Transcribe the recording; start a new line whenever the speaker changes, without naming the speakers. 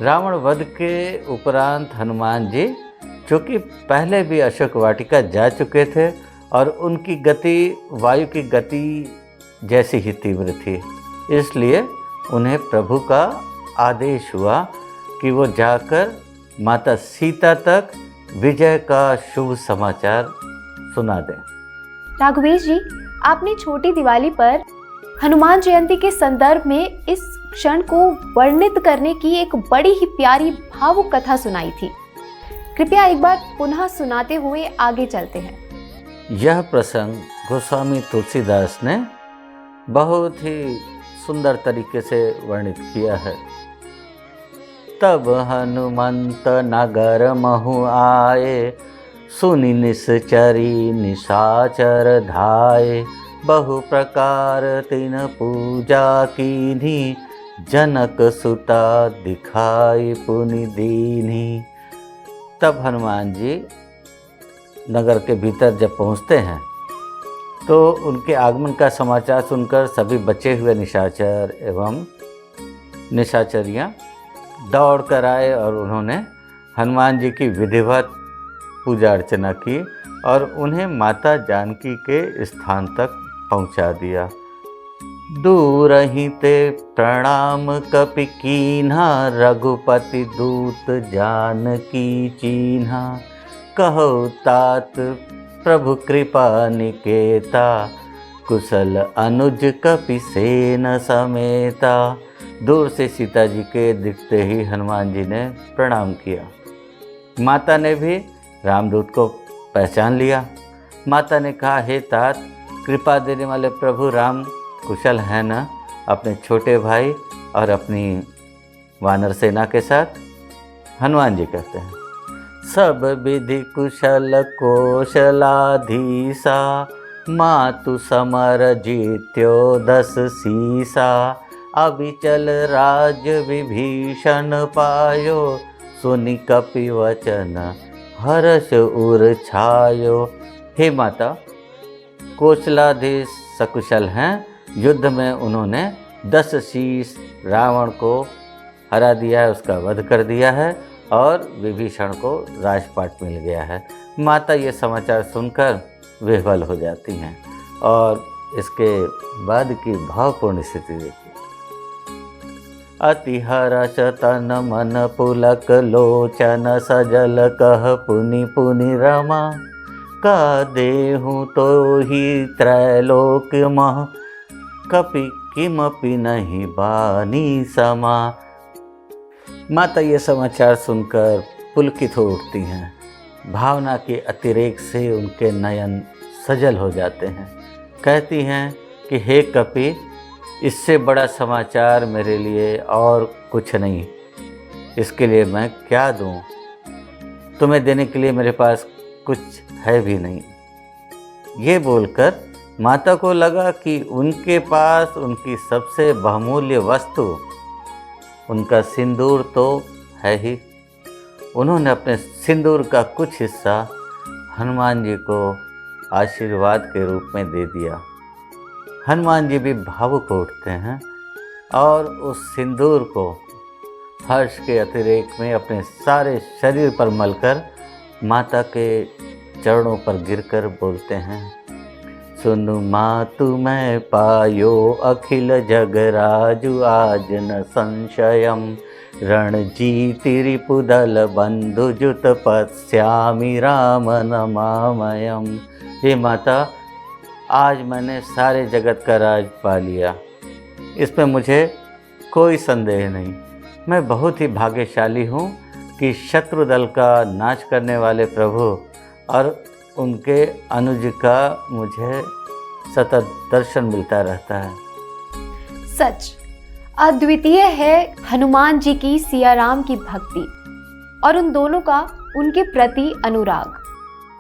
रावण वध के उपरांत हनुमान जी, चूँकि पहले भी अशोक वाटिका जा चुके थे और उनकी गति वायु की गति जैसी ही तीव्र थी, इसलिए उन्हें प्रभु का आदेश हुआ कि वो जाकर माता सीता तक विजय का शुभ समाचार सुना दें।
राघवेश जी, आपने छोटी दिवाली पर हनुमान जयंती के संदर्भ में इस क्षण को वर्णित करने की एक बड़ी ही प्यारी भावुक कथा सुनाई थी। कृपया एक बार पुनः सुनाते हुए आगे चलते हैं।
यह प्रसंग गोस्वामी तुलसीदास ने बहुत ही सुंदर तरीके से वर्णित किया है। तब हनुमंत नगर महु आए, सुनि निश्चरी निशाचर धाये, बहु प्रकार तिन पूजा कीन्ही, जनक सुता दिखाई पुनि दीन्ही। तब हनुमान जी नगर के भीतर जब पहुंचते हैं तो उनके आगमन का समाचार सुनकर सभी बचे हुए निशाचर एवं निशाचरियाँ दौड़ कर आए और उन्होंने हनुमान जी की विधिवत पूजा अर्चना की और उन्हें माता जानकी के स्थान तक पहुंचा दिया। दूर ही ते प्रणाम कपि कीन्हा, रघुपति दूत जानकी चीन्हा, कहो तात प्रभु कृपा निकेता, कुशल अनुज कपि सेन समेता। दूर से सीता जी के दिखते ही हनुमान जी ने प्रणाम किया। माता ने भी रामदूत को पहचान लिया। माता ने कहा, हे तात, कृपा देने वाले प्रभु राम कुशल है ना अपने छोटे भाई और अपनी वानर सेना के साथ? हनुमान जी कहते हैं, सब विधि कुशल कौशलाधीसा, मातु समर जीत्यो 10 सीसा, अविचल राज विभीषण पायो, सुनि कपि वचन हर्ष उर छायो। हे माता, कौशलाधीश सकुशल हैं, युद्ध में उन्होंने 10 शीश रावण को हरा दिया है, उसका वध कर दिया है और विभीषण को राजपाट मिल गया है। माता ये समाचार सुनकर विह्वल हो जाती हैं और इसके बाद की भावपूर्ण स्थिति देखिए। अति हर्ष तन मन पुलक लोचन, सजल कह पुनि पुनि रमा, का देहु तो ही त्रैलोक मह, कपि किमपि नहीं बानी समा। माता ये समाचार सुनकर पुलकित हो उठती हैं। भावना के अतिरेक से उनके नयन सजल हो जाते हैं। कहती हैं कि हे कपि, इससे बड़ा समाचार मेरे लिए और कुछ नहीं, इसके लिए मैं क्या दूं? तुम्हें देने के लिए मेरे पास कुछ है भी नहीं। ये बोलकर माता को लगा कि उनके पास उनकी सबसे बहुमूल्य वस्तु, उनका सिंदूर तो है ही। उन्होंने अपने सिंदूर का कुछ हिस्सा हनुमान जी को आशीर्वाद के रूप में दे दिया। हनुमान जी भी भावुक हो उठते हैं और उस सिंदूर को हर्ष के अतिरेक में अपने सारे शरीर पर मलकर माता के चरणों पर गिरकर बोलते हैं, सुनु मातु मैं पायो, अखिल जग राजु आज न संशयम, रणजीति रिपुदल बंधु जुत पश्यामि राम नमामयम। हे माता, आज मैंने सारे जगत का राज पा लिया, इसमें मुझे कोई संदेह नहीं। मैं बहुत ही भाग्यशाली हूँ कि शत्रु दल का नाश करने वाले प्रभु और उनके अनुज का मुझे सतत दर्शन मिलता रहता है।
सच अद्वितीय है हनुमान जी की सिया राम की भक्ति और उन दोनों का उनके प्रति अनुराग।